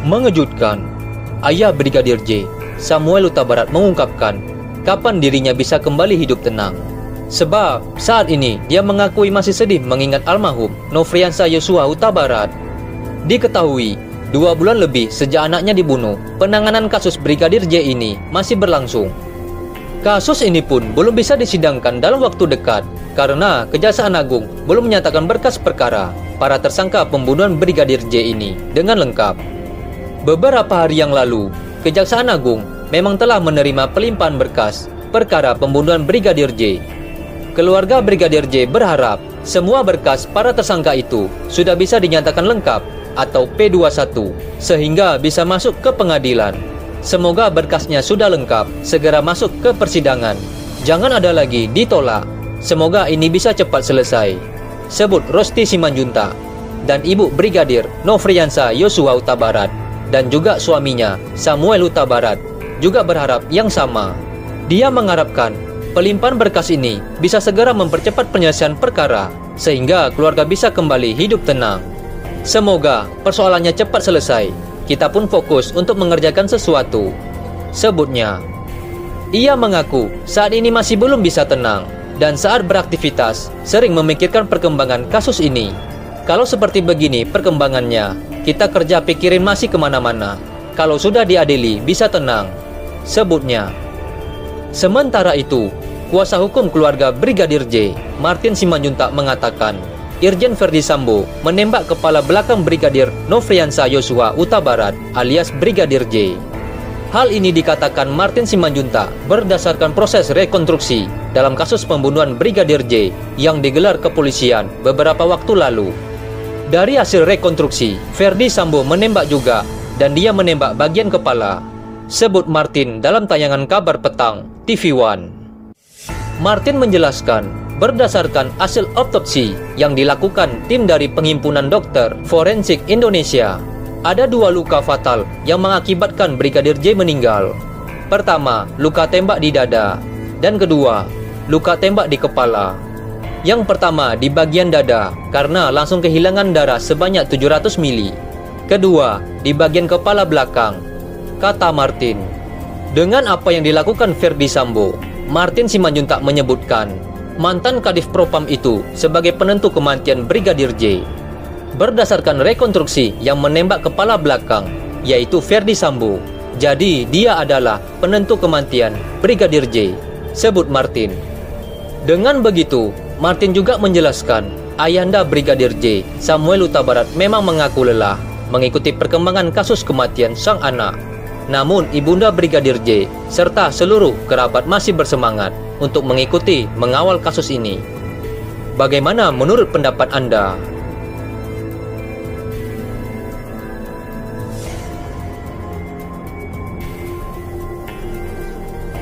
Mengejutkan, ayah Brigadir J, Samuel Huta Barat mengungkapkan kapan dirinya bisa kembali hidup tenang. Sebab saat ini dia mengakui masih sedih mengingat almarhum Nofriansah Yosua Huta Barat. Diketahui 2 bulan lebih sejak anaknya dibunuh, penanganan kasus Brigadir J ini masih berlangsung. Kasus ini pun belum bisa disidangkan dalam waktu dekat karena Kejaksaan Agung belum menyatakan berkas perkara para tersangka pembunuhan Brigadir J ini dengan lengkap. Beberapa hari yang lalu, Kejaksaan Agung memang telah menerima pelimpahan berkas perkara pembunuhan Brigadir J. Keluarga Brigadir J berharap semua berkas para tersangka itu sudah bisa dinyatakan lengkap atau P21 sehingga bisa masuk ke pengadilan. Semoga berkasnya sudah lengkap, segera masuk ke persidangan. Jangan ada lagi ditolak. Semoga ini bisa cepat selesai. Sebut Rosti Simanjuntak dan Ibu Brigadir Nofriansah Yosua Huta Barat dan juga suaminya Samuel Huta Barat juga berharap yang sama. Dia mengharapkan pelimpahan berkas ini bisa segera mempercepat penyelesaian perkara sehingga keluarga bisa kembali hidup tenang. Semoga persoalannya cepat selesai. Kita pun fokus untuk mengerjakan sesuatu, sebutnya. Ia mengaku saat ini masih belum bisa tenang dan saat beraktivitas sering memikirkan perkembangan kasus ini. Kalau seperti begini perkembangannya, kita kerja pikirin masih kemana-mana. Kalau sudah diadili bisa tenang, sebutnya. Sementara itu, kuasa hukum keluarga Brigadir J, Martin Simanjuntak mengatakan Irjen Ferdy Sambo menembak kepala belakang Brigadir Nofriansah Yosua Huta Barat alias Brigadir J. Hal ini dikatakan Martin Simanjuntak berdasarkan proses rekonstruksi dalam kasus pembunuhan Brigadir J yang digelar kepolisian beberapa waktu lalu. Dari hasil rekonstruksi, Ferdy Sambo menembak juga dan dia menembak bagian kepala, sebut Martin dalam tayangan Kabar Petang TV One. Martin menjelaskan berdasarkan hasil otopsi yang dilakukan tim dari Penghimpunan Dokter Forensik Indonesia, ada 2 luka fatal yang mengakibatkan Brigadir J meninggal. Pertama, luka tembak di dada, dan kedua, luka tembak di kepala. Yang pertama di bagian dada karena langsung kehilangan darah sebanyak 700 mili. Kedua, di bagian kepala belakang, kata Martin. Dengan apa yang dilakukan Ferdy Sambo, Martin Simanjuntak menyebutkan mantan Kadif Propam itu sebagai penentu kematian Brigadir J. Berdasarkan rekonstruksi yang menembak kepala belakang, yaitu Ferdy Sambo, jadi dia adalah penentu kematian Brigadir J, sebut Martin. Dengan begitu, Martin juga menjelaskan ayahanda Brigadir J, Samuel Huta Barat memang mengaku lelah mengikuti perkembangan kasus kematian sang anak. Namun ibunda Brigadir J serta seluruh kerabat masih bersemangat untuk mengikuti mengawal kasus ini. Bagaimana menurut pendapat Anda?